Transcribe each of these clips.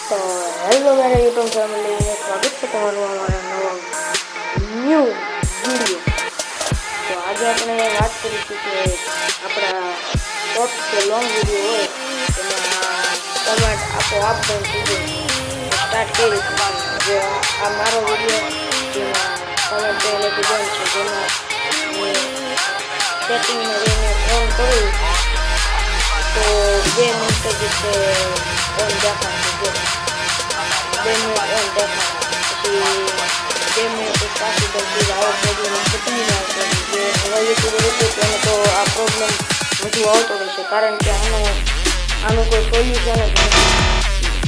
તો હેલો મારા YouTube family, સ્વાગત છે તમારું અમારા નવા ન્યૂ વિડીયો। તો આજે આપણે વાત કરીશું કે આપણા શોર્ટ કે લોંગ વિડીયો હોય તેમાં કમેન્ટ આપોઆપ બંધ સ્ટાર્ટ કરી જે આ મારો વિડીયો જેમાં કમેન્ટ પહેલેથી બંધ છે, જેમાં સેટિંગમાં જઈને ઓન કરું તો 2 મિનિટ જ ઓન દેખાશે, 2 મિનિટ ઓન દેખાશે, પછી 2 મિનિટ પાછી બધી આવો પ્રોબ્લેમ બધી ના આવતો જે નવા યુટ્યુબર હતો તેને તો આ પ્રોબ્લેમ વધુ આવતો રહેશે, કારણ કે આનું કોઈ સોલ્યુશન જ નથી।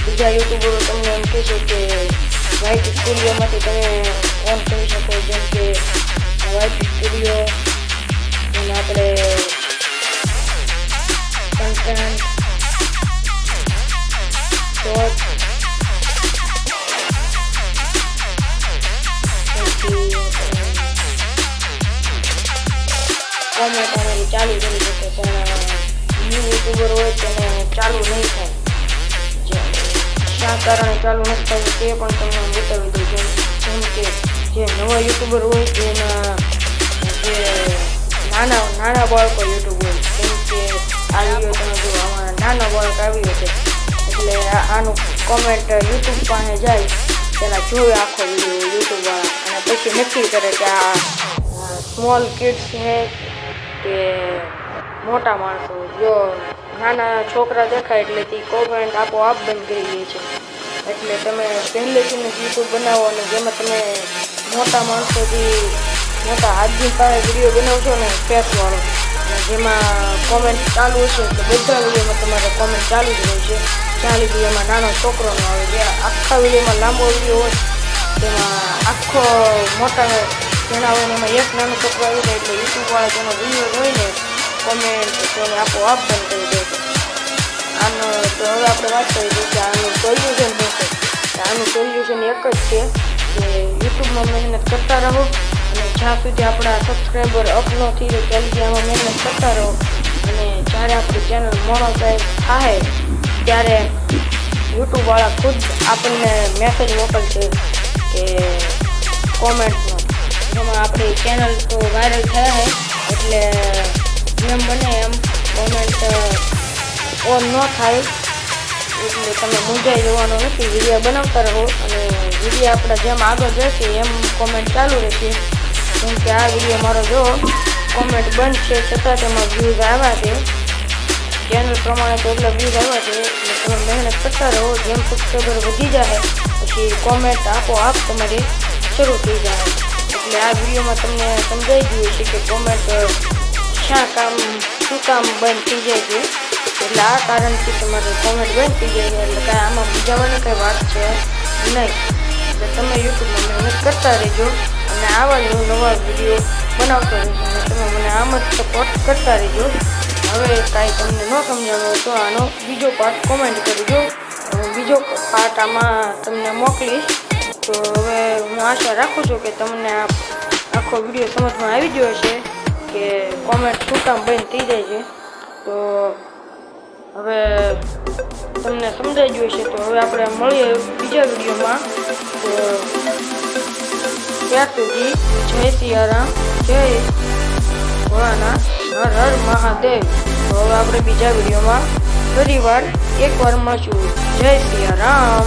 બીજા યુટ્યુબરો તમને એમ કહેશે કે વાઇટ સ્ટુડિયોમાંથી તમે ઓન કરી શકો, જેમ કે વાઇટ સ્ટુડિયો અને આપણે કન્ટેન્ટ શોર્ટ કોમેન્ટ અમારી ચાલુ કરી શકે, પણ ન્યૂ યુટ્યુબર હોય તેને ચાલુ નહીં થાય। શા કારણે ચાલુ નથી થયું તે પણ તમને બતાવી દઉં, જેમ કે જે નવા યુટ્યુબર હોય જેના જે નાના બાળકો યુટ્યુબ હોય, જેમ કે આ વિડીયો તમે જો અમારા નાના બાળક આવ્યો છે એટલે આનું કોમેન્ટ યુટ્યુબ પાસે જાય પહેલાં જોવે આખો વિડીયો યુટ્યુબવાળા, અને પછી નક્કી કરે કે આ સ્મોલ કિડ્સ છે કે મોટા માણસો। જો નાના છોકરા દેખાય એટલે તે કોમેન્ટ આપોઆપ બંધ કરી દે છે, એટલે તમે પહેલેથી જ યુટ્યુબ બનાવો અને જેમાં તમે મોટા માણસોથી મોટા હાથની પાસે વિડીયો બનાવશો ને ફેસવાળો, અને જેમાં કોમેન્ટ ચાલુ હશે તો બધા વિડીયોમાં તમારે કોમેન્ટ ચાલુ જ રહેશે, જ્યાં લીધી એમાં નાનો છોકરો ન આવે। જે આખા વિડીયોમાં લાંબો વિડીયો હોય તેમાં આખો મોટા જણા હોય ને એમાં એક નાનો છોકરો આવી જાય એટલે યુટ્યુબવાળા જેનો વિડીયો હોય ને કોમેન્ટ તેને આપોઆપ બંધ કરી દે છે। આનો તો હવે આપણે વાત કરી દઈએ કે આનું સોલ્યુશન શું છે। આનું સોલ્યુશન એક જ છે કે યુટ્યુબમાં મહેનત કરતા રહો, અને જ્યાં સુધી આપણા સબસ્ક્રાઈબર અપ ન થઈ જાય ત્યાં સુધી આમાં મહેનત કરતા રહો, અને જ્યારે આપણી ચેનલ મોનોટાઈઝ થાય ત્યારે યુટ્યુબવાળા ખુદ આપણને મેસેજ મોકલશે કે કોમેન્ટનો, જેમાં આપણી ચેનલ તો વાયરલ થયા છે એટલે જેમ બને એમ કોમેન્ટ ઓન ન થાય એટલે તમે મૂંઝાઈ જવાનો નથી, વિડીયો બનાવતા રહો અને વિડીયો આપણા જેમ આગળ જશે એમ કોમેન્ટ ચાલુ રહેશે। જેમ કે આ વિડીયો મારો જો કોમેન્ટ બંધ છે છતાં તેમાં વ્યૂઝ આવ્યા છે, ચેનલ પ્રમાણે તો એટલા વ્યૂઝ આવ્યા છે, એટલે તમે મહેનત કરતા રહો, જેમ સબસ્ક્રાઈબર વધી જાય પછી કોમેન્ટ આપોઆપ તમારી શરૂ થઈ જાય। એટલે આ વિડીયોમાં તમને સમજાઈ ગયું છે કે કોમેન્ટ શું કામ બંધ થઈ જાય છે, એટલે આ કારણથી તમારે કોમેન્ટ બંધ થઈ જાય છે, એટલે કાંઈ આમાં બીજાવાની કંઈ વાત છે નહીં। એટલે તમે યુટ્યુબમાં મહેનત કરતા રહેજો અને આવા જ નવા વિડીયો બનાવતો રહેજો, અને તમે મને આમ જ સપોર્ટ કરતા રહેજો। હવે કાંઈ તમને ન સમજાવો તો આનો બીજો પાર્ટ કોમેન્ટ કરજો, બીજો પાર્ટ આમાં તમને મોકલીશ। તો હવે હું આશા રાખું છું કે તમને આ આખો વિડીયો સમજમાં આવી ગયો છે કે કોમેન્ટ શું કામ બંધ થઈ જાય છે। તો હવે તમને સમજાઈ ગયું છે, તો હવે આપણે મળીએ બીજા વિડીયોમાં। તો ત્યાં સુધી જય સિયારામ, જય ભોળાનાથ, હર હર મહાદેવ। તો હવે આપણે બીજા વિડીયોમાં ફરીવાર એકવાર મળશું। જય સિયારામ।